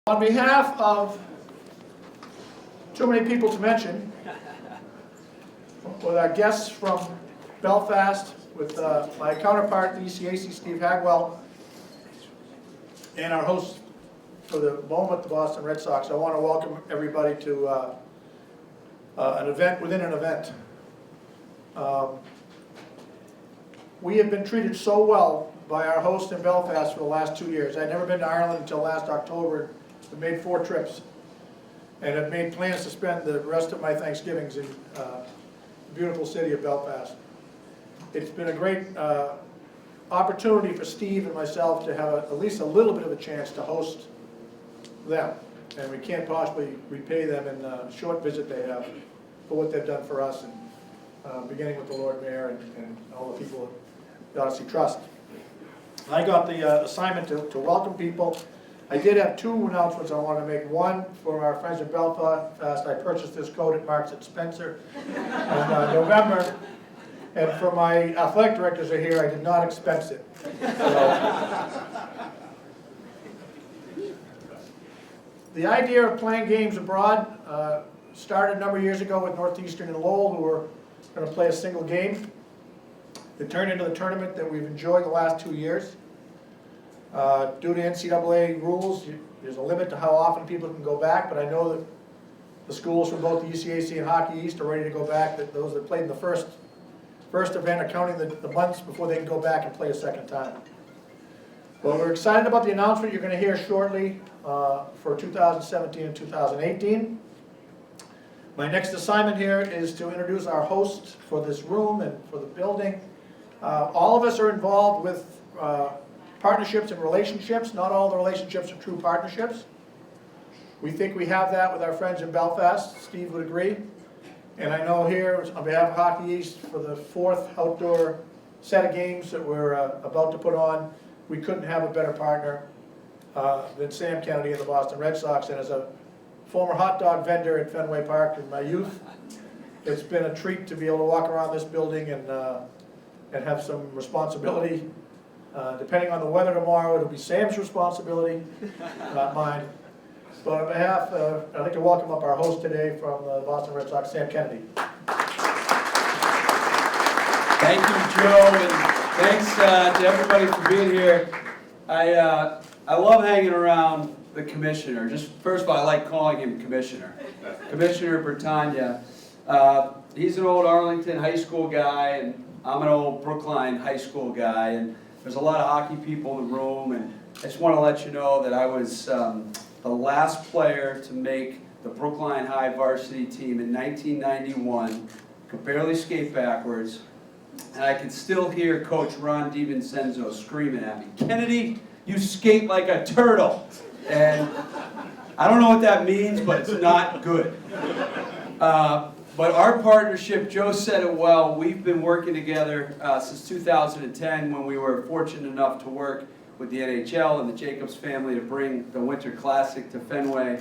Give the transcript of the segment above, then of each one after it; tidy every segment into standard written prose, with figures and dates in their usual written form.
On behalf of too many people to mention, with our guests from Belfast, with my counterpart at the ECAC, Steve Hagwell, and our host for the moment, the Boston Red Sox, I want to welcome everybody to an event within an event. We have been treated so well by our host in Belfast for the last 2 years. I'd never been to Ireland until last October. We made 4 trips, and have made plans to spend the rest of my Thanksgivings in the beautiful city of Belfast. It's been a great opportunity for Steve and myself to have at least a little bit of a chance to host them, and we can't possibly repay them in the short visit they have for what they've done for us, and beginning with the Lord Mayor and all the people at the Odyssey Trust. I got the assignment to welcome people. I did have 2 announcements I want to make. One, for our friends in Belfast, I purchased this coat at Marks & Spencer in November. And for my athletic directors are here, I did not expense it. So, the idea of playing games abroad started a number of years ago with Northeastern and Lowell, who were going to play a single game. It turned into the tournament that we've enjoyed the last 2 years. Due to NCAA rules, there's a limit to how often people can go back, but I know that the schools from both the UCAC and Hockey East are ready to go back, that those that played in the first event are counting the months before they can go back and play a second time. Well, we're excited about the announcement you're going to hear shortly for 2017 and 2018. My next assignment here is to introduce our host for this room and for the building. All of us are involved with partnerships and relationships. Not all the relationships are true partnerships. We think we have that with our friends in Belfast. Steve would agree. And I know here, on behalf of Hockey East, for the 4th outdoor set of games that we're about to put on, we couldn't have a better partner than Sam Kennedy and the Boston Red Sox. And as a former hot dog vendor at Fenway Park in my youth, it's been a treat to be able to walk around this building and have some responsibility. Depending on the weather tomorrow, it'll be Sam's responsibility, not mine. But on behalf, I'd like to welcome up our host today from the Boston Red Sox, Sam Kennedy. Thank you, Joe, and thanks to everybody for being here. I love hanging around the commissioner. Just first of all, I like calling him commissioner. Commissioner Bertagna. He's an old Arlington high school guy, and I'm an old Brookline high school guy. And there's a lot of hockey people in the room, and I just want to let you know that I was the last player to make the Brookline High varsity team in 1991. Could barely skate backwards, and I can still hear Coach Ron DiVincenzo screaming at me, "Kennedy, you skate like a turtle." And I don't know what that means, but it's not good. But our partnership, Joe said it well, we've been working together since 2010 when we were fortunate enough to work with the NHL and the Jacobs family to bring the Winter Classic to Fenway.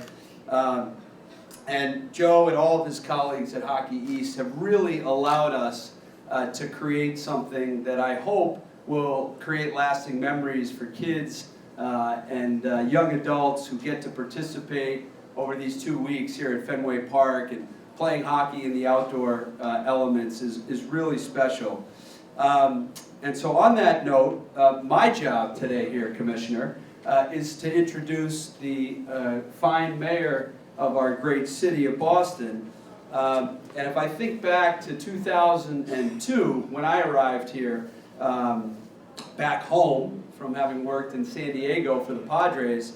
And Joe and all of his colleagues at Hockey East have really allowed us to create something that I hope will create lasting memories for kids and young adults who get to participate over these 2 weeks here at Fenway Park. And playing hockey in the outdoor elements is really special. And so on that note, my job today here, Commissioner, is to introduce the fine mayor of our great city of Boston. And if I think back to 2002, when I arrived here back home from having worked in San Diego for the Padres,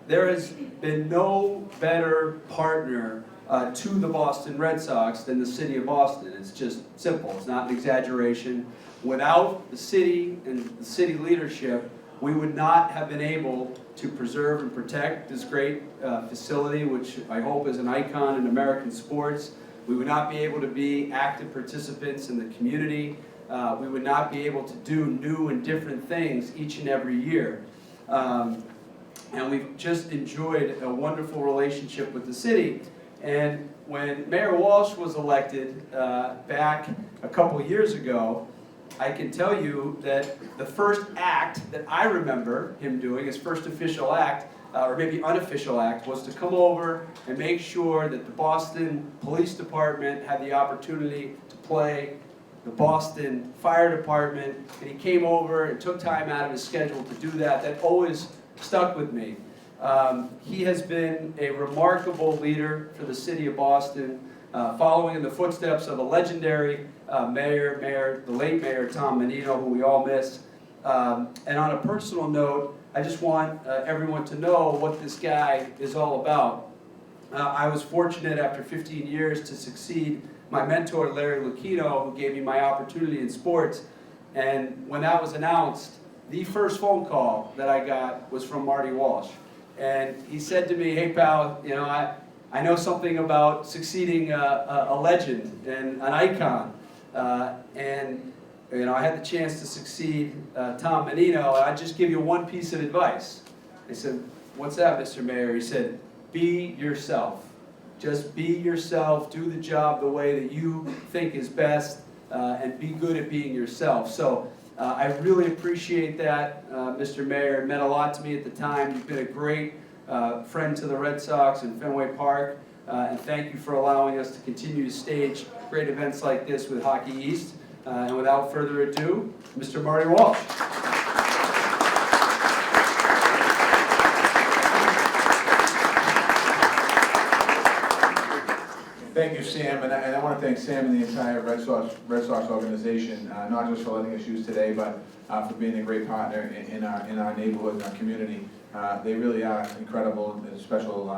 there has been no better partner to the Boston Red Sox than the city of Boston. It's just simple. It's not an exaggeration. Without the city and the city leadership, we would not have been able to preserve and protect this great facility, which I hope is an icon in American sports. We would not be able to be active participants in the community. We would not be able to do new and different things each and every year. And we've just enjoyed a wonderful relationship with the city. And when Mayor Walsh was elected back a couple years ago, I can tell you that the first act that I remember him doing, his first official act, or maybe unofficial act, was to come over and make sure that the Boston Police Department had the opportunity to play the Boston Fire Department, and he came over and took time out of his schedule to do that. That always stuck with me. He has been a remarkable leader for the city of Boston, following in the footsteps of a legendary mayor, the late Mayor Tom Menino, who we all miss. And on a personal note, I just want everyone to know what this guy is all about. I was fortunate after 15 years to succeed my mentor, Larry Lucchino, who gave me my opportunity in sports. And when that was announced, the first phone call that I got was from Marty Walsh. And he said to me, "Hey pal, you know, I know something about succeeding a legend and an icon. And you know, I had the chance to succeed Tom Menino, and I'd just give you one piece of advice." I said, "What's that, Mr. Mayor?" He said, "Be yourself. Just be yourself, do the job the way that you think is best, and be good at being yourself." So I really appreciate that, Mr. Mayor. It meant a lot to me at the time. You've been a great friend to the Red Sox in Fenway Park, and thank you for allowing us to continue to stage great events like this with Hockey East. And without further ado, Mr. Marty Walsh. Thank you, Sam, and I want to thank Sam and the entire Red Sox organization, not just for letting us use today, but for being a great partner in our neighborhood, in our community. They really are incredible and a special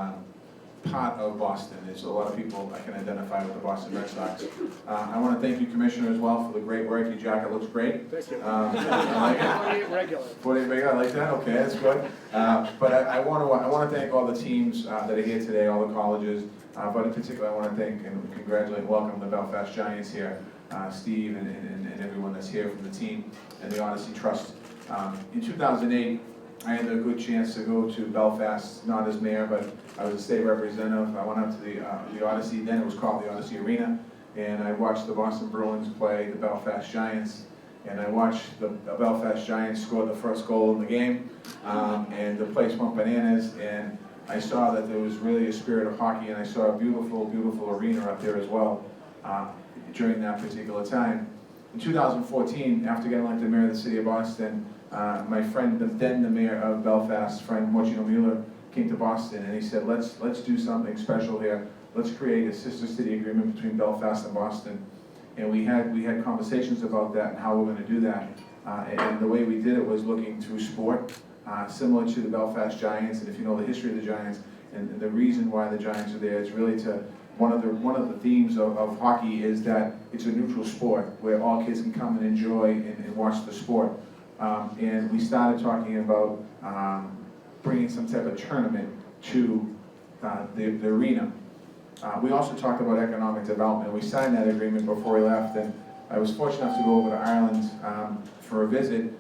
part of Boston. There's a lot of people I can identify with the Boston Red Sox. I want to thank you, Commissioner, as well, for the great work. Your jacket looks great. Thank you. I like it. 48 regular. 48 regular, I like that. Okay, that's good. But I want to thank all the teams that are here today, all the colleges. But in particular, I want to thank and congratulate and welcome the Belfast Giants here, Steve and everyone that's here from the team and the Odyssey Trust. In 2008, I had a good chance to go to Belfast, not as mayor, but I was a state representative. I went up to the Odyssey, then it was called the Odyssey Arena, and I watched the Boston Bruins play the Belfast Giants, and I watched the Belfast Giants score the first goal in the game, and the place went bananas, and I saw that there was really a spirit of hockey, and I saw a beautiful, beautiful arena up there as well during that particular time. In 2014, after getting elected mayor of the city of Boston, my friend, then the mayor of Belfast, friend Mochino Mueller, came to Boston, and he said, let's do something special here. Let's create a sister city agreement between Belfast and Boston. And we had conversations about that and how we're going to do that. And the way we did it was looking through sport, similar to the Belfast Giants. And if you know the history of the Giants and the reason why the Giants are there, it's really to one of the themes of hockey is that it's a neutral sport where all kids can come and enjoy and watch the sport. And we started talking about bringing some type of tournament to the arena. We also talked about economic development. We signed that agreement before we left, and I was fortunate enough to go over to Ireland for a visit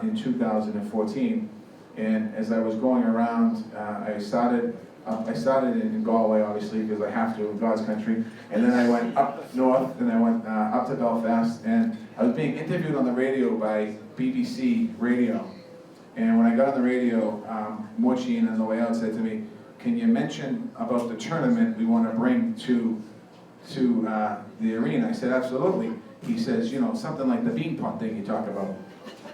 in 2014. And as I was going around, I started in Galway, obviously, because I have to in God's country. And then I went up north, and I went up to Belfast, and I was being interviewed on the radio by BBC Radio. And when I got on the radio, Mochi on the way out said to me, "Can you mention about the tournament we want to bring to the arena?" I said, "Absolutely." He says, "You know, something like the bean pot thing you talk about."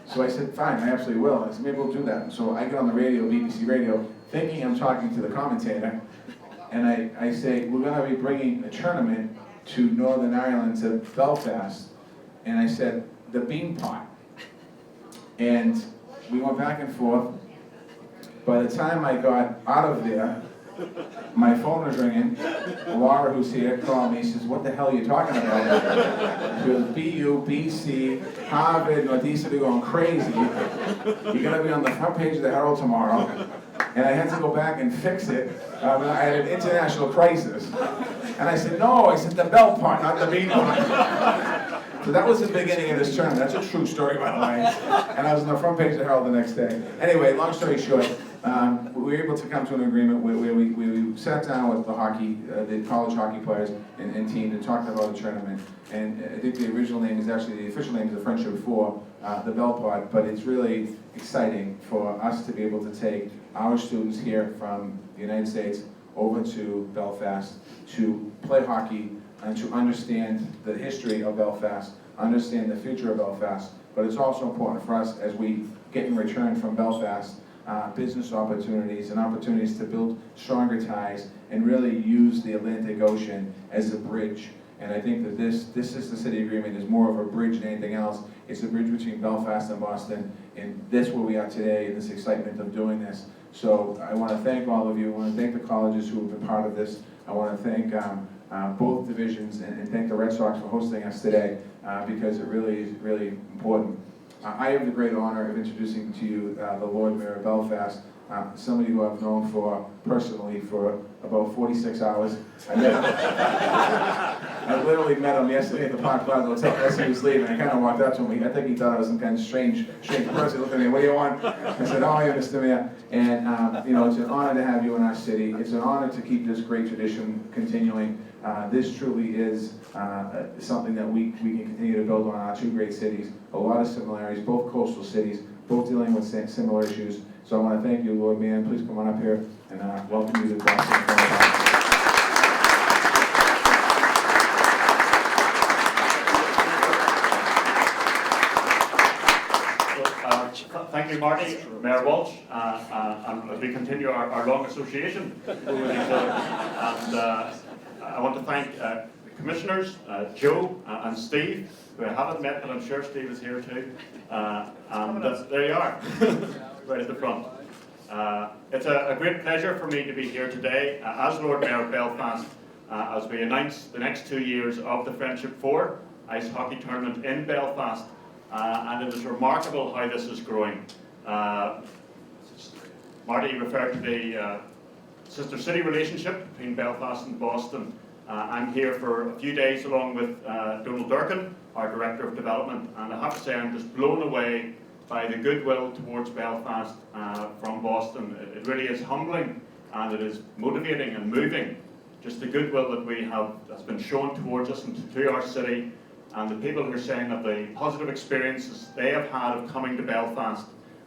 So I said, "Fine, I absolutely will." I said, "Maybe we'll do that." So I get on the radio, BBC Radio, thinking I'm talking to the commentator, and I say, "We're going to be bringing a tournament to Northern Ireland, to Belfast." And I said, "The bean pot." And we went back and forth. By the time I got out of there, my phone was ringing. Laura, who's here, called me. She says, "What the hell are you talking about?" She goes, "BU, BC, Harvard, Northeastern, they're going crazy. You're going to be on the front page of the Herald tomorrow." And I had to go back and fix it. I had an international crisis. And I said, "No," I said, "the bell part, not the bean part." So that was the beginning of this tournament. That's a true story, by the way. And I was on the front page of the Herald the next day. Anyway, long story short, we were able to come to an agreement where we sat down with the college hockey players and team and talked about the tournament. And I think the original name is actually, the official name is the Friendship for the Belpod, but it's really exciting for us to be able to take our students here from the United States over to Belfast to play hockey and to understand the history of Belfast, understand the future of Belfast. But it's also important for us as we get in return from Belfast business opportunities and opportunities to build stronger ties and really use the Atlantic Ocean as a bridge. And I think that this Sister City Agreement is more of a bridge than anything else. It's a bridge between Belfast and Boston, and that's where we are today in this excitement of doing this. So I want to thank all of you. I want to thank the colleges who have been part of this. I want to thank both divisions and thank the Red Sox for hosting us today because it really is really important. I have the great honor of introducing to you the Lord Mayor of Belfast, somebody who I've known personally for about 46 hours. I literally met him yesterday at the Park Plaza Hotel as he was leaving. I kind of walked up to him. I think he thought I was some kind of strange person. He looked at me, what do you want? I said, how are you, Mr. Mayor? And you know, it's an honor to have you in our city. It's an honor to keep this great tradition continuing. This truly is something that we can continue to build on our two great cities. A lot of similarities, both coastal cities, both dealing with similar issues. So I want to thank you, Lord Mayor. Please come on up here and welcome you to Boston. Thank you, Marty, Mayor Walsh, and as we continue our long association with each other. And I want to thank the commissioners, Joe and Steve, who I haven't met, but I'm sure Steve is here too. And there you are, right at the front. It's a great pleasure for me to be here today as Lord Mayor of Belfast as we announce the next 2 years of the Friendship 4 ice hockey tournament in Belfast. And it is remarkable how this is growing. Marty referred to the sister city relationship between Belfast and Boston. I'm here for a few days along with Donald Durkin, our Director of Development, and I have to say I'm just blown away by the goodwill towards Belfast from Boston. It really is humbling and it is motivating and moving, just the goodwill that we have that's been shown towards us and to our city. And the people who are saying that the positive experiences they have had of coming to Belfast.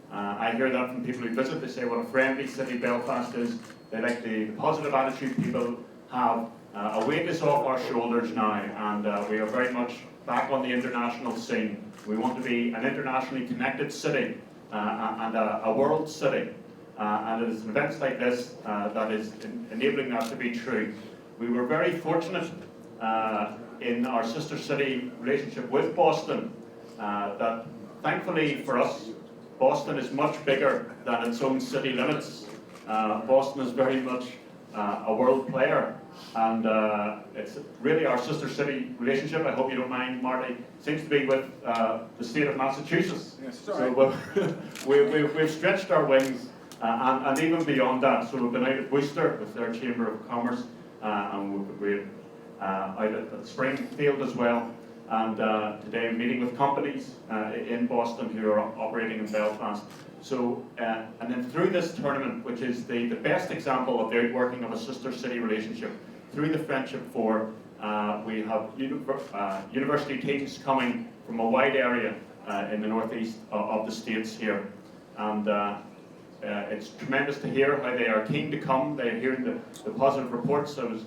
I hear that from people who visit. They say what a friendly city Belfast is. They like the positive attitude people have. A weight is off our shoulders now, and we are very much back on the international scene. We want to be an internationally connected city and a world city. And it is events like this that is enabling that to be true. We were very fortunate in our sister city relationship with Boston, that thankfully for us, Boston is much bigger than its own city limits. Boston is very much a world player, and it's really our sister city relationship, I hope you don't mind, Marty, seems to be with the state of Massachusetts. Yes, so we've stretched our wings and even beyond that. So we've been out at Worcester with their Chamber of Commerce, and we're out at Springfield as well, and today meeting with companies in Boston who are operating in Belfast. So, and then through this tournament, which is the best example of the outworking of a sister city relationship, through the Friendship 4, we have university teams coming from a wide area in the northeast of the States here. And it's tremendous to hear how they are keen to come. They're hearing the positive reports. I was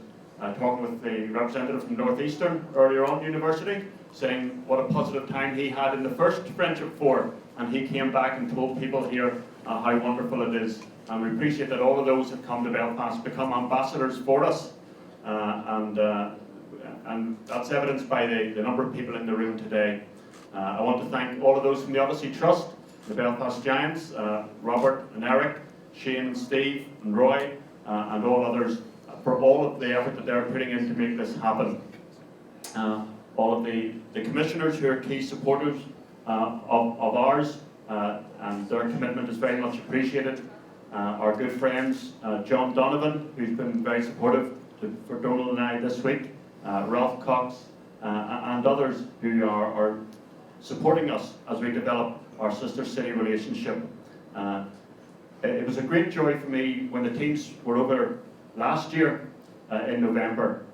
talking with the representative from Northeastern earlier on university, saying what a positive time he had in the first Friendship 4, and he came back and told people here how wonderful it is. And we appreciate that all of those have come to Belfast become ambassadors for us, and that's evidenced by the number of people in the room today. I want to thank all of those from the Odyssey Trust, the Belfast Giants, Robert and Eric, Shane and Steve and Roy, and all others, for all of the effort that they're putting in to make this happen. All of the commissioners who are key supporters of ours, and their commitment is very much appreciated. Our good friends, John Donovan, who's been very supportive for Donald and I this week, Ralph Cox, and others who are supporting us as we develop our sister city relationship. it was a great joy for me when the teams were over last year in November,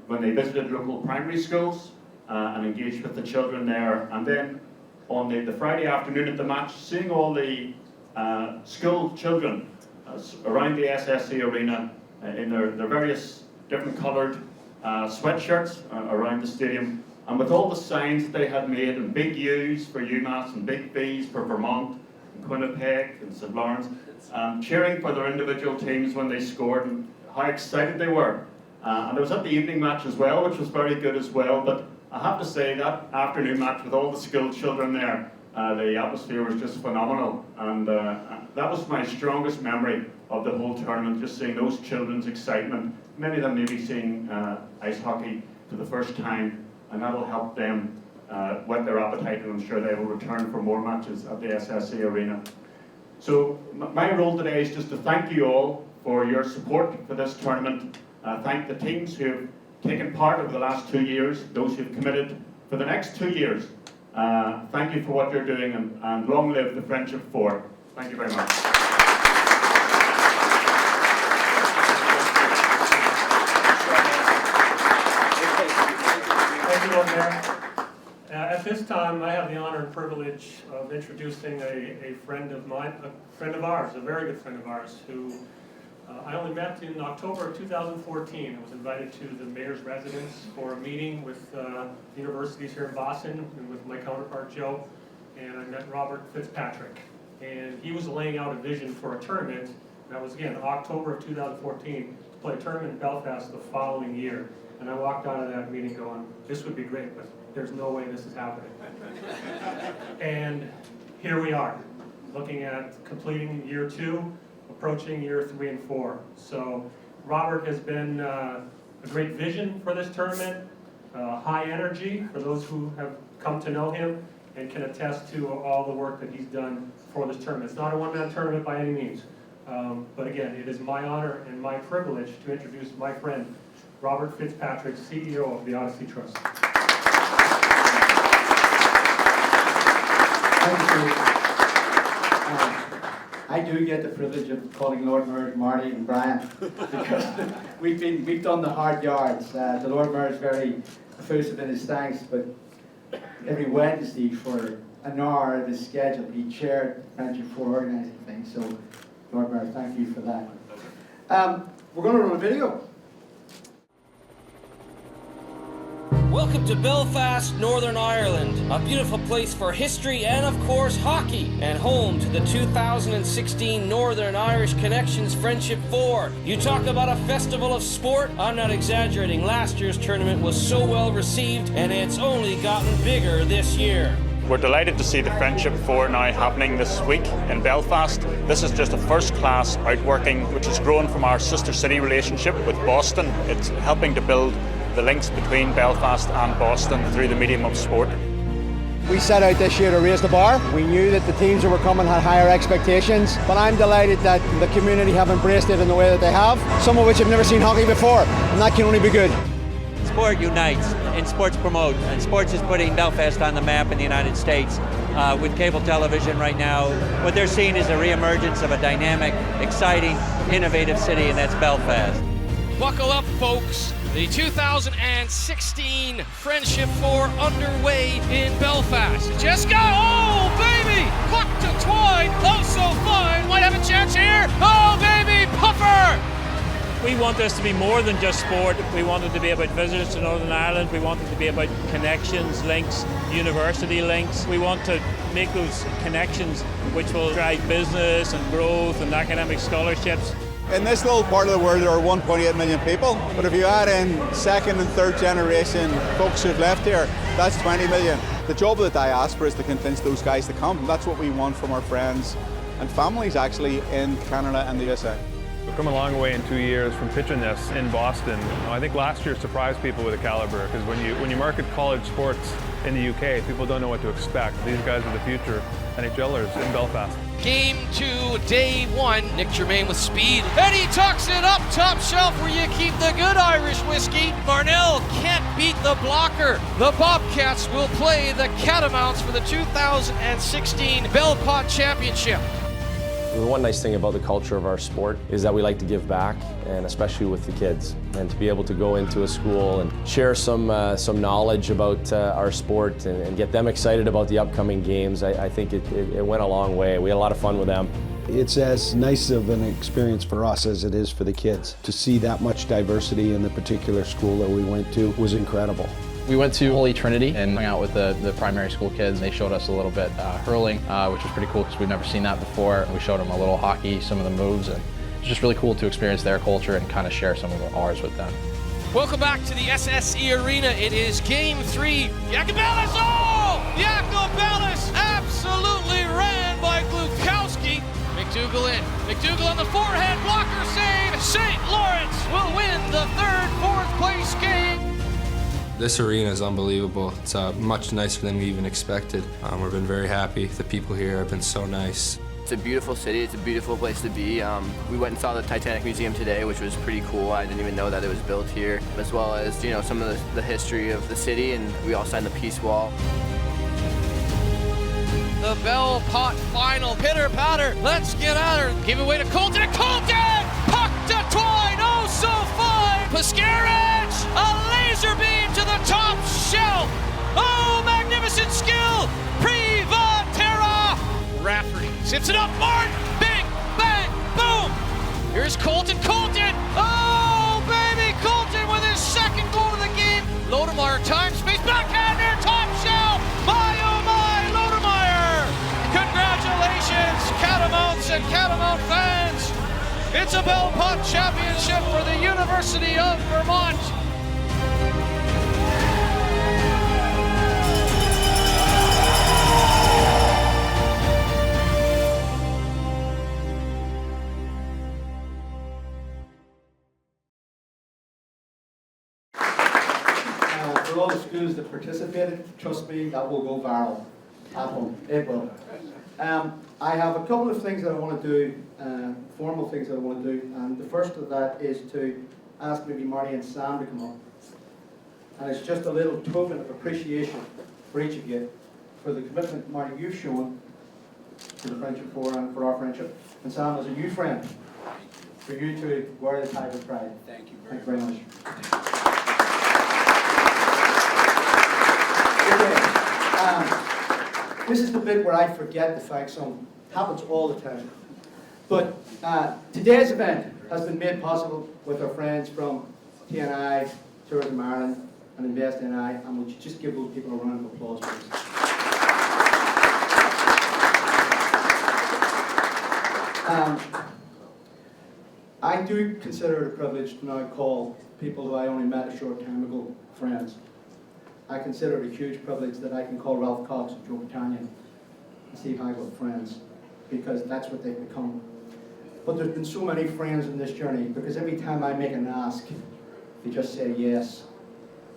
when they visited local primary schools and engaged with the children there. And then on the Friday afternoon at the match, seeing all the school children around the SSC arena in their various different coloured sweatshirts around the stadium, and with all the signs that they had made, and big U's for UMass and big B's for Vermont and Winnipeg and St. Lawrence, cheering for their individual teams when they scored, and how excited they were. And I was at the evening match as well, which was very good as well. But I have to say, that afternoon match with all the school children there, the atmosphere was just phenomenal. And that was my strongest memory of the whole tournament, just seeing those children's excitement. Many of them maybe seeing ice hockey for the first time, and that'll help them whet their appetite, and I'm sure they will return for more matches at the SSC arena. So my role today is just to thank you all for your support for this tournament. Thank the teams who have taken part over the last 2 years, those who have committed for the next 2 years. Thank you for what you're doing, and long live the Friendship 4. Thank you very much. Thank you, Lord Mayor. At this time, I have the honor and privilege of introducing a friend of mine, a friend of ours, a very good friend of ours, who I only met in October of 2014. I was invited to the mayor's residence for a meeting with the universities here in Boston and with my counterpart Joe, and I met Robert Fitzpatrick. And he was laying out a vision for a tournament. That was, again, October of 2014, to play a tournament in Belfast the following year. And I walked out of that meeting going, this would be great, but there's no way this is happening. And here we are, looking at completing year 2, approaching year 3 and 4. So Robert has been a great vision for this tournament, high energy for those who have come to know him, and can attest to all the work that he's done for this tournament. It's not a one-man tournament by any means. But again, it is my honor and my privilege to introduce my friend, Robert Fitzpatrick, CEO of the Odyssey Trust. Thank you. I do get the privilege of calling Lord Mayor Marty and Brian, because we've done the hard yards. The Lord Mayor is very effusive in his thanks, but every Wednesday for an hour of his schedule, he chaired Friendship 4 organising things. So, Lord Mayor, thank you for that. We're going to run a video. Welcome to Belfast, Northern Ireland, a beautiful place for history and, of course, hockey, and home to the 2016 Northern Irish Connections Friendship 4. You talk about a festival of sport? I'm not exaggerating. Last year's tournament was so well received, and it's only gotten bigger this year. We're delighted to see the Friendship 4 now happening this week in Belfast. This is just a first-class outworking which has grown from our sister city relationship with Boston. It's helping to build the links between Belfast and Boston through the medium of sport. We set out this year to raise the bar. We knew that the teams that were coming had higher expectations, but I'm delighted that the community have embraced it in the way that they have, some of which have never seen hockey before, and that can only be good. Sport unites and sports promote, and sports is putting Belfast on the map in the United States. With cable television right now, what they're seeing is a reemergence of a dynamic, exciting, innovative city, and that's Belfast. Buckle up, folks. The 2016 Friendship 4 underway in Belfast. Just go! Oh, baby! Puck to Twine! Oh, so fine! Might have a chance here! Oh, baby! Puffer! We want this to be more than just sport. We want it to be about visitors to Northern Ireland. We want it to be about connections, links, university links. We want to make those connections which will drive business and growth and academic scholarships. In this little part of the world there are 1.8 million people, but if you add in second and third generation folks who've left here, that's 20 million. The job of the diaspora is to convince those guys to come. That's what we want from our friends and families actually in Canada and the USA. We've come a long way in 2 years from pitching this in Boston. I think last year surprised people with the caliber, because when you market college sports in the UK, people don't know what to expect. These guys are the future NHLers in Belfast. Game 2, day 1. Nick Germain with speed. And he tucks it up top shelf where you keep the good Irish whiskey. Marnell can't beat the blocker. The Bobcats will play the Catamounts for the 2016 Belpot Championship. The one nice thing about the culture of our sport is that we like to give back, and especially with the kids. And to be able to go into a school and share some knowledge about our sport and get them excited about the upcoming games, I think it went a long way. We had a lot of fun with them. It's as nice of an experience for us as it is for the kids. To see that much diversity in the particular school that we went to was incredible. We went to Holy Trinity and hung out with the primary school kids. They showed us a little bit hurling, which was pretty cool because we've never seen that before. We showed them a little hockey, some of the moves, and it's just really cool to experience their culture and kind of share some of ours with them. Welcome back to the SSE Arena. It is Game 3. Jacobellis, oh! Jacobellis absolutely ran by Glukowski. McDougall in. McDougall on the forehand, blocker save. St. Lawrence will win the third, fourth place game. This arena is unbelievable. It's much nicer than we even expected. We've been very happy. The people here have been so nice. It's a beautiful city. It's a beautiful place to be. We went and saw the Titanic Museum today, which was pretty cool. I didn't even know that it was built here, as well as, you know, some of the history of the city, and we all signed the peace wall. The Bell Pot final, pitter patter. Let's get at her. Give away to Colton, and Colton! Puck to Twine, oh so fine! Pascarich, a laser beam to the top shelf. Oh, magnificent skill! Privatera! Rafferty zips it up, Martin! Bing, bang, boom! Here's Colton, Colton! Oh, baby, Colton with his second goal of the game. Lodemeyer, time, space, backhander, top shelf! My, oh my, Lodemeyer! Congratulations, Catamounts and Catamount fans! It's a Bell Pot Championship for the University of Vermont. For all the schools that participated, trust me, that will go viral at home. It will. I have a couple of things that I want to do, formal things that I want to do, and the first of that is to ask maybe Marty and Sam to come up. And it's just a little token of appreciation for each of you for the commitment, Marty, you've shown to the Friendship Forum and for our friendship, and Sam, as a new friend, for you to wear the tie with pride. Thank you Thank you very much. Okay. This is the bit where I forget the fact song. Happens all the time. But today's event has been made possible with our friends from TNI, Tourism Ireland, and Invest in I, and would you just give those people a round of applause, please? I do consider it a privilege to now call people who I only met a short time ago friends. I consider it a huge privilege that I can call Ralph Cox and Joe Britannia and Steve Hagel friends, because that's what they've become. But there's been so many friends in this journey, because every time I make an ask, they just say yes.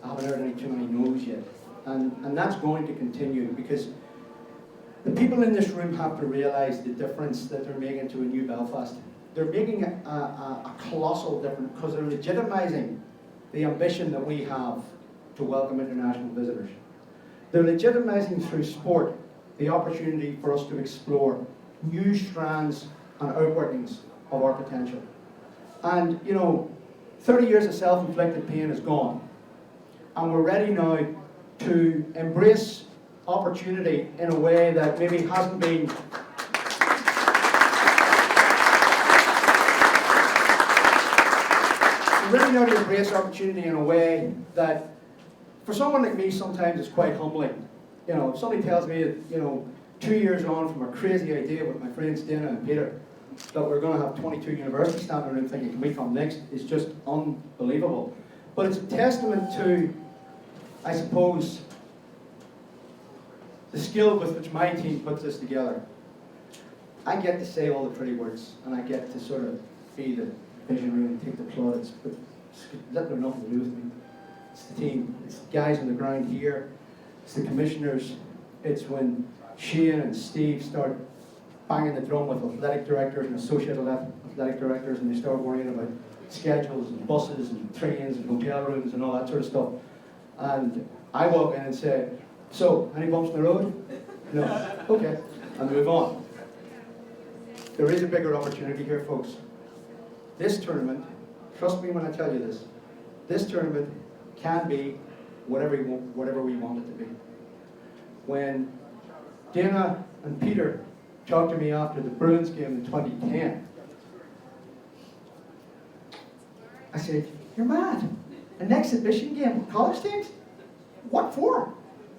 I haven't heard any too many no's yet. And that's going to continue, because the people in this room have to realize the difference that they're making to a new Belfast. They're making a colossal difference, because they're legitimizing the ambition that we have to welcome international visitors. They're legitimizing through sport the opportunity for us to explore new strands and outworkings of our potential. And, you know, 30 years of self-inflicted pain is gone. And we're ready now to embrace opportunity in a way that maybe hasn't been we're ready now to embrace opportunity in a way that for someone like me sometimes it's quite humbling. You know, if somebody tells me that, you know, 2 years on from a crazy idea with my friends Dana and Peter that we're going to have 22 universities standing around thinking, can we come next? It's just unbelievable. But it's a testament to, I suppose, the skill with which my team puts this together. I get to say all the pretty words, and I get to sort of be the visionary and take the plaudits, but that got nothing to do with me. It's the team. It's the guys on the ground here. It's the commissioners. It's when Shane and Steve start banging the drum with athletic directors and associate athletic directors, and they start worrying about schedules and buses and trains and hotel rooms and all that sort of stuff. And I walk in and say, so, any bumps in the road? No. Okay. And move on. there is a bigger opportunity here, folks. This tournament, trust me when I tell you this, this tournament can be whatever we want it to be. When Dana and Peter talked to me after the Bruins game in 2010, I said, "You're mad. An exhibition game with college teams? What for?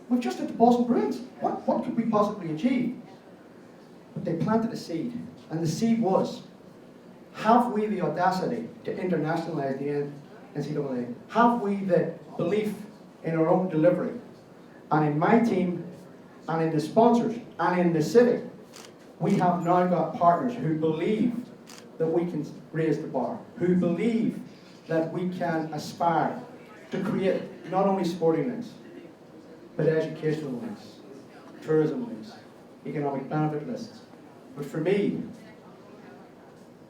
We've just at the Boston Bruins. What could we possibly achieve?" But they planted a seed, and the seed was, have we the audacity to internationalize the NCAA? Have we the belief in our own delivery? And in my team, and in the sponsors, and in the city, we have now got partners who believe that we can raise the bar, who believe that we can aspire to create not only sporting links, but educational links, tourism links, economic benefit lists. But for me,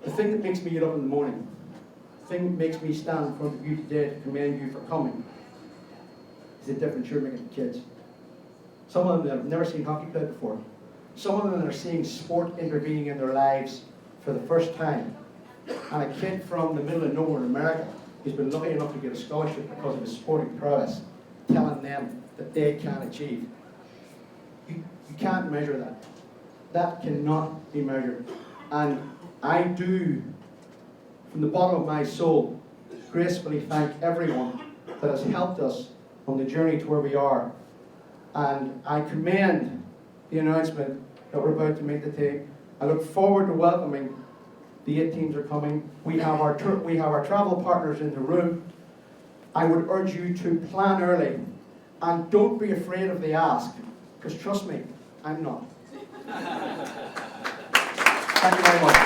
the thing that makes me get up in the morning, the thing that makes me stand in front of you today to commend you for coming, is the difference you're making to kids. Some of them that have never seen hockey played before. Some of them that are seeing sport intervening in their lives for the first time. And a kid from the middle of nowhere in America who's been lucky enough to get a scholarship because of his sporting prowess, telling them that they can achieve. You can't measure that. That cannot be measured. And I do, from the bottom of my soul, gracefully thank everyone that has helped us on the journey to where we are. And I commend the announcement that we're about to make the team. I look forward to welcoming the 8 teams are coming. We have our travel partners in the room. I would urge you to plan early and don't be afraid of the ask, because trust me, I'm not. Thank you very much.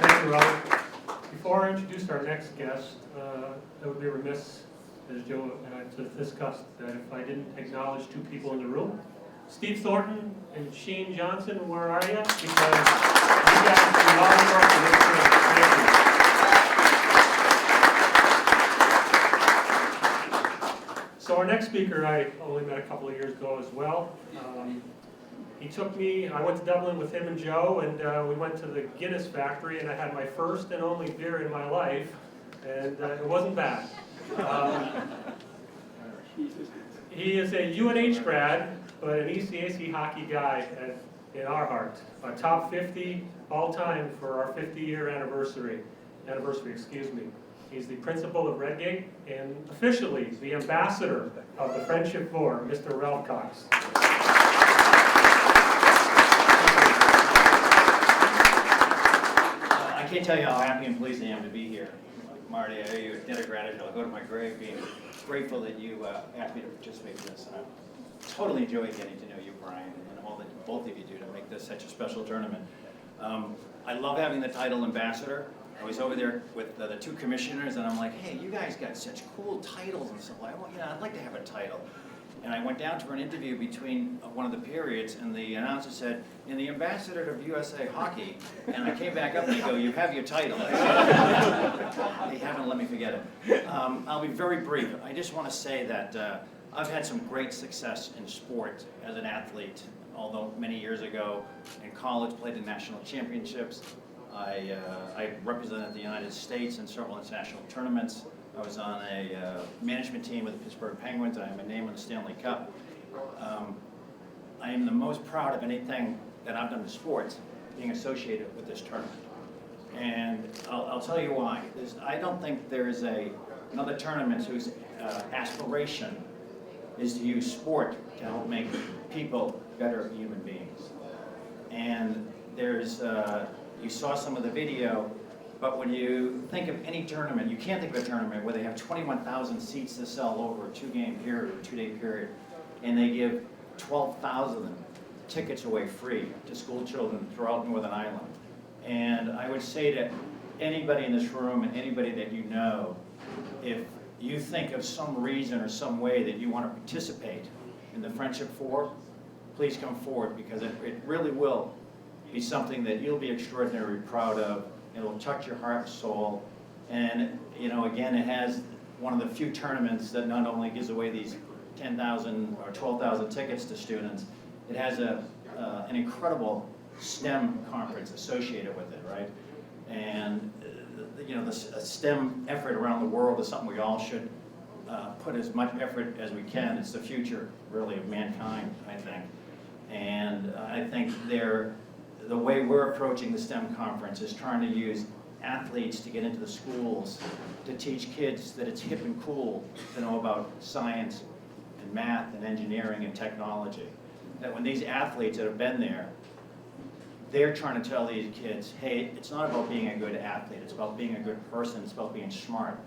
Thank you, Robert. Before I introduce our next guest, I would be remiss, as Joe and I have discussed, that if I didn't acknowledge 2 people in the room. Steve Thornton and Shane Johnson, where are you? Because you guys do a lot of work for this team. Thank you. So our next speaker, I only met a couple of years ago as well. He took me, I went to Dublin with him and Joe, and we went to the Guinness factory, and I had my first and only beer in my life, and it wasn't bad. He is a UNH grad, but an ECAC hockey guy in our heart. A top 50 all time for our 50-year anniversary. He's the principal of Redgate and officially the ambassador of the Friendship 4, Mr. Ralph Cox. I can't tell you how happy and pleased I am to be here. Marty, I owe you a debt of gratitude. I'll go to my grave being grateful that you asked me to participate in this. And I totally enjoy getting to know you, Brian, and all that both of you do to make this such a special tournament. I love having the title ambassador. I was over there with the 2 commissioners, and I'm like, hey, you guys got such cool titles and stuff. I'd like to have a title. And I went down for an interview between one of the periods, and the announcer said, "In the ambassador of USA Hockey," and I came back up and they go, "You have your title." They haven't let me forget it. I'll be very brief. I just want to say that I've had some great success in sport as an athlete, although many years ago in college played in national championships. I represented the United States in several international tournaments. I was on a management team with the Pittsburgh Penguins. I have my name on the Stanley Cup. I am the most proud of anything that I've done in sports being associated with this tournament. And I'll tell you why. I don't think there's another tournament whose aspiration is to use sport to help make people better human beings. And you saw some of the video. But when you think of any tournament, you can't think of a tournament where they have 21,000 seats to sell over a 2-game period or 2-day period, and they give 12,000 tickets away free to school children throughout Northern Ireland. And I would say to anybody in this room and anybody that you know, if you think of some reason or some way that you want to participate in the Friendship 4, please come forward, because it really will be something that you'll be extraordinarily proud of. It'll touch your heart and soul. And, again, it has one of the few tournaments that not only gives away these 10,000 or 12,000 tickets to students. It has an incredible STEM conference associated with it, right? And the STEM effort around the world is something we all should put as much effort as we can. It's the future, really, of mankind, I think. And I think the way we're approaching the STEM conference is trying to use athletes to get into the schools to teach kids that it's hip and cool to know about science and math and engineering and technology. That when these athletes that have been there, they're trying to tell these kids, hey, it's not about being a good athlete, it's about being a good person, it's about being smart.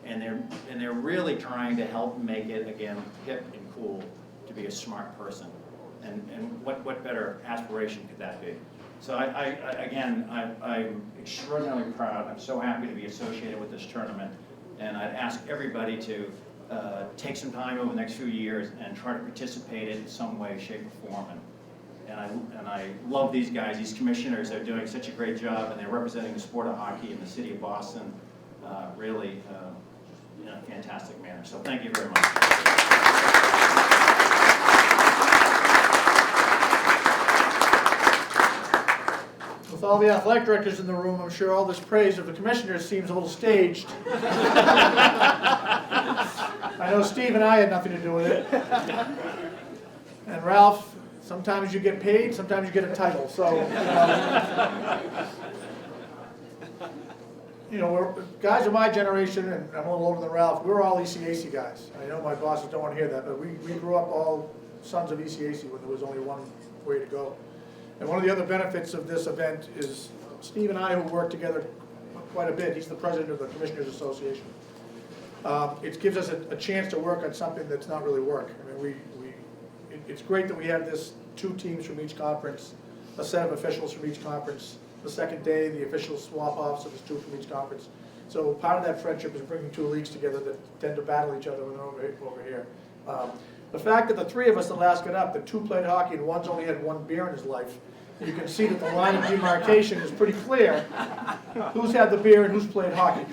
And they're really trying to help make it, again, hip and cool to be a smart person. And what better aspiration could that be? So I'm extraordinarily proud. I'm so happy to be associated with this tournament. And I'd ask everybody to take some time over the next few years and try to participate in some way, shape, or form. And I love these guys, these commissioners. They're doing such a great job, and they're representing the sport of hockey in the city of Boston really in a fantastic manner. So thank you very much. With all the athletic directors in the room, I'm sure all this praise of the commissioners seems a little staged. I know Steve and I had nothing to do with it. And Ralph, sometimes you get paid, sometimes you get a title. So, we're, guys of my generation, and I'm a little older than Ralph, we were all ECAC guys. I know my bosses don't want to hear that, but we grew up all sons of ECAC when there was only one way to go. And one of the other benefits of this event is Steve and I, who work together quite a bit, he's the president of the Commissioners Association. It gives us a chance to work on something that's not really work. I mean, it's great that we have this 2 teams from each conference, a set of officials from each conference. The second day, the officials swap off, so there's 2 from each conference. So part of that friendship is bringing 2 leagues together that tend to battle each other when they're over here. The fact that the 3 of us that last got up, the 2 played hockey and one's only had 1 beer in his life, you can see that the line of demarcation is pretty clear. Who's had the beer and who's played hockey.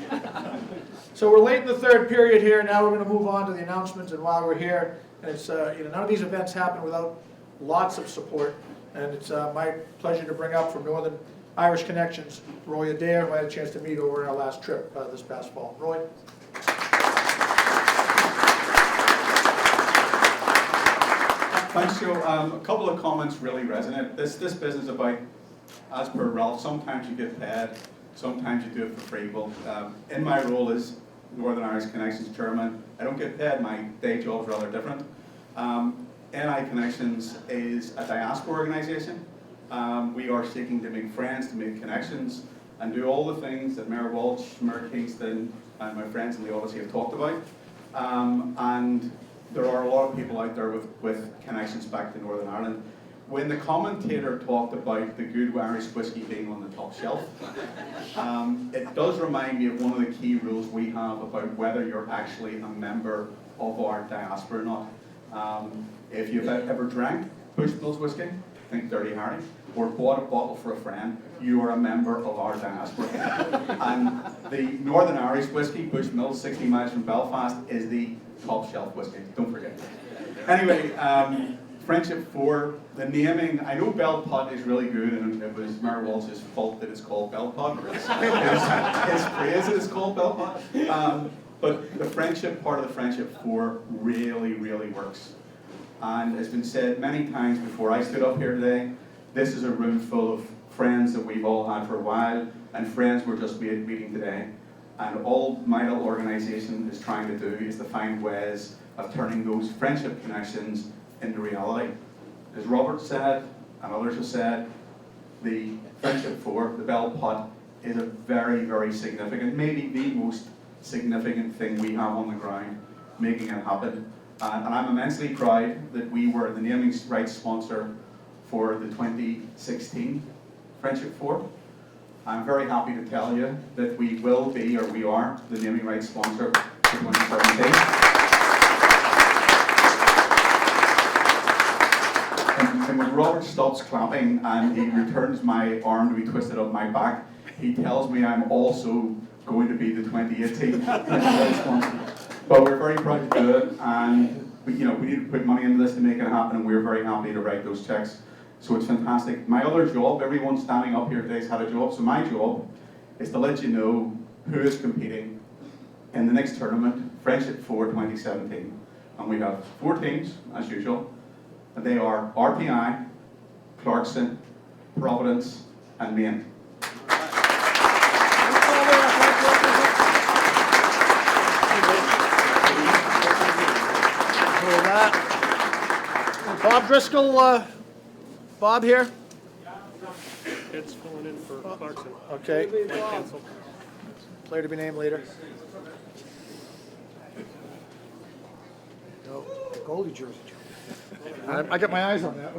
So we're late in the 3rd period here. Now we're going to move on to the announcements. And while we're here, it's none of these events happen without lots of support. And it's my pleasure to bring up from Northern Irish Connections, Roy Adair, who I had a chance to meet over our last trip this past fall. Roy. Thanks, Joe. A couple of comments really resonate. This business about, as per Ralph, sometimes you get paid, sometimes you do it for free. Well, in my role as Northern Irish Connections Chairman, I don't get paid. My day job's rather different. NI Connections is a diaspora organisation. We are seeking to make friends, to make connections, and do all the things that Mayor Walsh, Mayor Kingston, and my friends in the Odyssey have talked about. And there are a lot of people out there with connections back to Northern Ireland. When the commentator talked about the good Irish whiskey being on the top shelf, it does remind me of one of the key rules we have about whether you're actually a member of our diaspora or not. If you've ever drank Bushmills whiskey, think Dirty Harry, or bought a bottle for a friend, you are a member of our diaspora. And the Northern Irish whiskey, Bushmills, 60 miles from Belfast, is the top shelf whiskey, don't forget. Anyway, Friendship 4, the naming, I know Belpot is really good, and it was Mayor Walsh's fault that it's called Belpot, or his praise that it's called Belpot. But the friendship part of the Friendship 4 really, really works. And it's been said many times before I stood up here today, this is a room full of friends that we've all had for a while, and friends we're just meeting today. And all my little organisation is trying to do is to find ways of turning those friendship connections into reality. As Robert said, and others have said, the Friendship 4, the Belpot, is a very, very significant, maybe the most significant thing we have on the ground, making it happen. And I'm immensely proud that we were the naming rights sponsor for the 2016 Friendship 4. I'm very happy to tell you that we will be, or we are, the naming rights sponsor for 2017. And when Robert stops clapping and he returns my arm to be twisted up my back, he tells me I'm also going to be the 2018 naming rights sponsor. But we're very proud to do it, and we need to put money into this to make it happen, and we're very happy to write those checks. So it's fantastic. My other job, everyone standing up here today has had a job, so my job is to let you know who is competing in the next tournament, Friendship 4 2017. And we have 4 teams, as usual, and they are RPI, Clarkson, Providence, and Maine. Bob Driscoll, Bob here? It's going in for Clarkson. Okay. Player to be named later. No, goalie jersey. I got my eyes on that.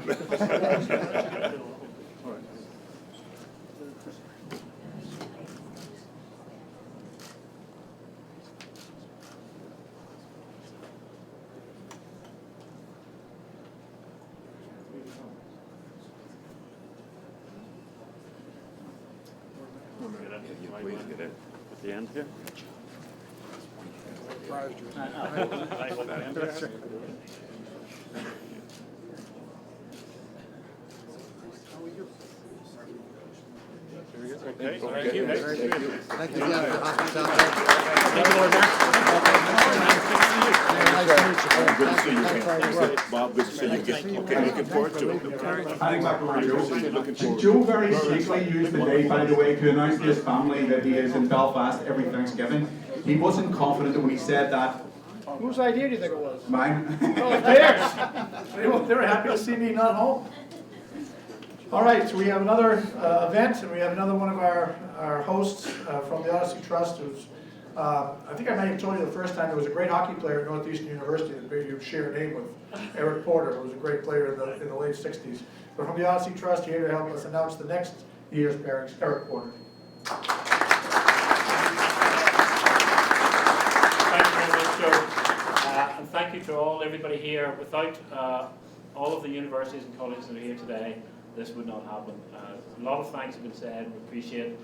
At the end here. Okay. Thank you. Thank you again for the hospitality. Thank you, Lord Mayor. Good to see you. Bob, good to see you. Okay, looking forward to it. Handing back over to Joe. Joe very sneakily used the day, by the way, to announce to his family that he is in Belfast every Thanksgiving. He wasn't confident that when he said that. Whose idea do you think it was? Mine. Oh, theirs. They were happy to see me not home. All right, so we have another event, and we have another one of our hosts from the Odyssey Trust, who's, I think I might have told you the first time, there was a great hockey player at Northeastern University that maybe you share a name with, Eric Porter, who was a great player in the late 60s. But from the Odyssey Trust, here to help us announce the next year's pairings, Eric Porter. Thank you very much, Joe. And thank you to everybody here. Without all of the universities and colleges that are here today, this would not happen. A lot of thanks have been said. We appreciate it.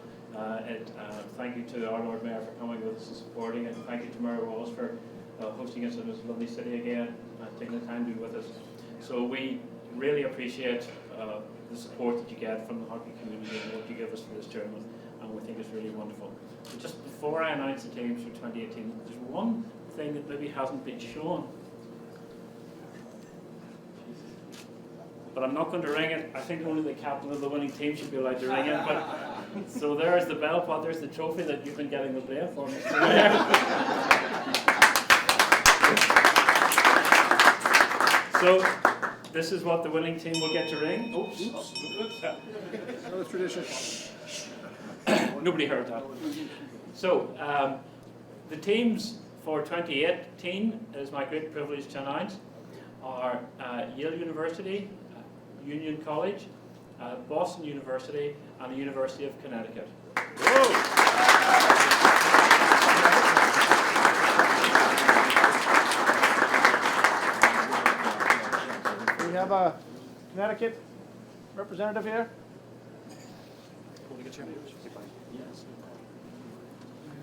Thank you to our Lord Mayor for coming with us and supporting it. Thank you to Mayor Walsh for hosting us in this lovely city again, taking the time to be with us. So we really appreciate the support that you get from the hockey community and what you give us for this tournament, and we think it's really wonderful. But just before I announce the teams for 2018, there's one thing that maybe hasn't been shown. But I'm not going to ring it. I think only the captain of the winning team should be allowed to ring it. But so there's the bell pot, there's the trophy that you've been getting the blame for. So this is what the winning team will get to ring. Oops. Another tradition. Nobody heard that. So the teams for 2018, it is my great privilege to announce, are Yale University, Union College, Boston University, and the University of Connecticut. We have a Connecticut representative here.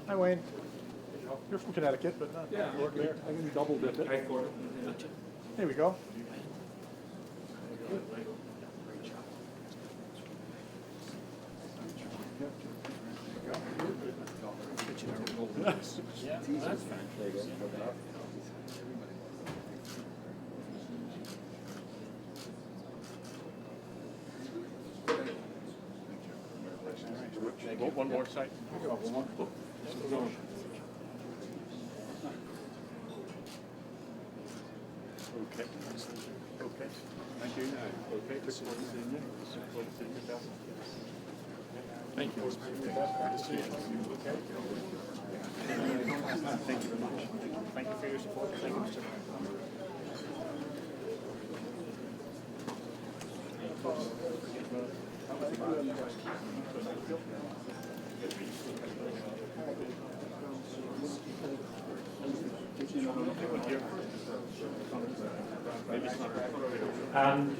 Hi, Wayne. You're from Connecticut, but not Lord Mayor. I can double dip it. Here we go. Yeah, that's fine. One more side. Okay. Okay. Thank you. Okay. Thank you. Good to see you. Okay. Thank you very much. Thank you for your support. Thank you, Mr. And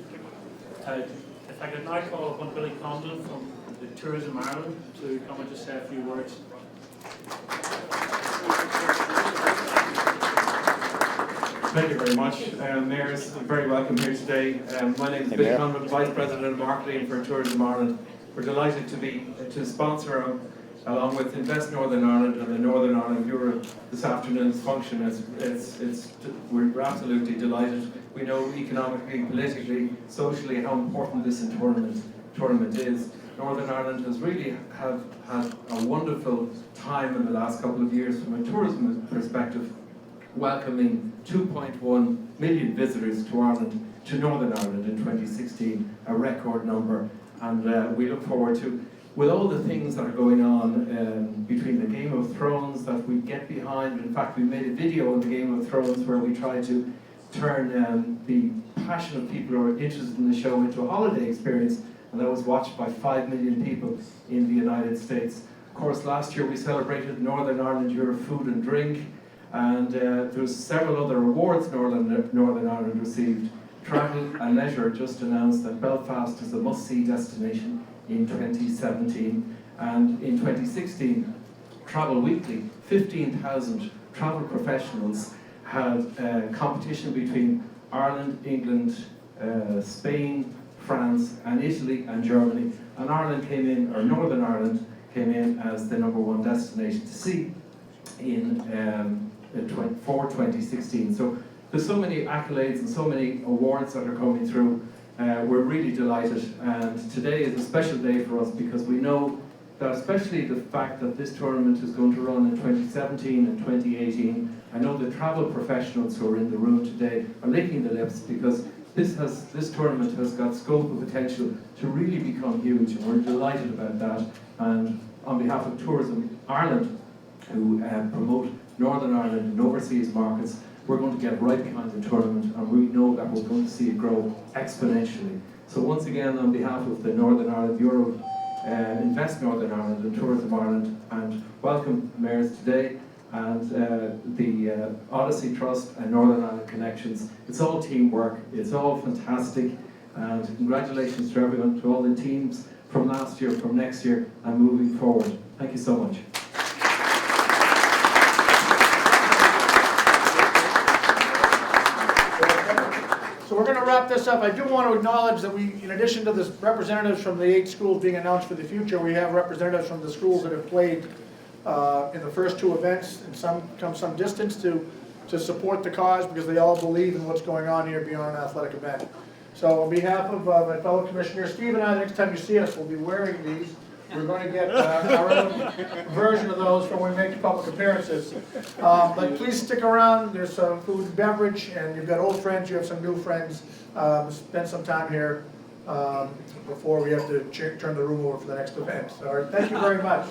if I could now call upon Billy Condon from the Tourism Ireland to come and just say a few words. Thank you very much. Mayor, it's very welcome here today. My name is Bill Conrad, Vice President of Marketing for Tourism Ireland. We're delighted to sponsor, along with Invest Northern Ireland and the Northern Ireland Bureau, this afternoon's function. We're absolutely delighted. We know economically, politically, socially how important this tournament is. Northern Ireland has really had a wonderful time in the last couple of years from a tourism perspective, welcoming 2.1 million visitors to Ireland, to Northern Ireland in 2016, a record number. And we look forward to, with all the things that are going on between the Game of Thrones that we get behind. In fact, we made a video on the Game of Thrones where we try to turn the passion of people who are interested in the show into a holiday experience, and that was watched by 5 million people in the United States. Of course, last year we celebrated Northern Ireland Year of Food and Drink, and there's several other awards Northern Ireland received. Travel and Leisure just announced that Belfast is a must-see destination in 2017, and in 2016, Travel Weekly, 15,000 travel professionals had a competition between Ireland, England, Spain, France, and Italy and Germany, and Ireland came in, or Northern Ireland came in as the #1 destination to see for 2016. So there's so many accolades and so many awards that are coming through. We're really delighted, and today is a special day for us because we know that, especially the fact that this tournament is going to run in 2017 and 2018. I know the travel professionals who are in the room today are licking their lips because this tournament has got scope and potential to really become huge, and we're delighted about that. And on behalf of Tourism Ireland, who promote Northern Ireland and overseas markets, we're going to get right behind the tournament, and we know that we're going to see it grow exponentially. So once again, on behalf of the Northern Ireland Bureau, Invest Northern Ireland and Tourism Ireland, and welcome mayors today, and the Odyssey Trust and Northern Ireland Connections. It's all teamwork, it's all fantastic, and congratulations to everyone, to all the teams from last year, from next year, and moving forward. Thank you so much. So we're going to wrap this up. I do want to acknowledge that we, in addition to the representatives from the 8 schools being announced for the future, we have representatives from the schools that have played in the first 2 events, and some come some distance to support the cause because they all believe in what's going on here beyond an athletic event. So on behalf of my fellow commissioner, Steve and I, the next time you see us, we'll be wearing these. We're going to get our own version of those for when we make public appearances. But please stick around. There's some food and beverage, and you've got old friends, you have some new friends. Spend some time here before we have to turn the room over for the next event. All right, thank you very much.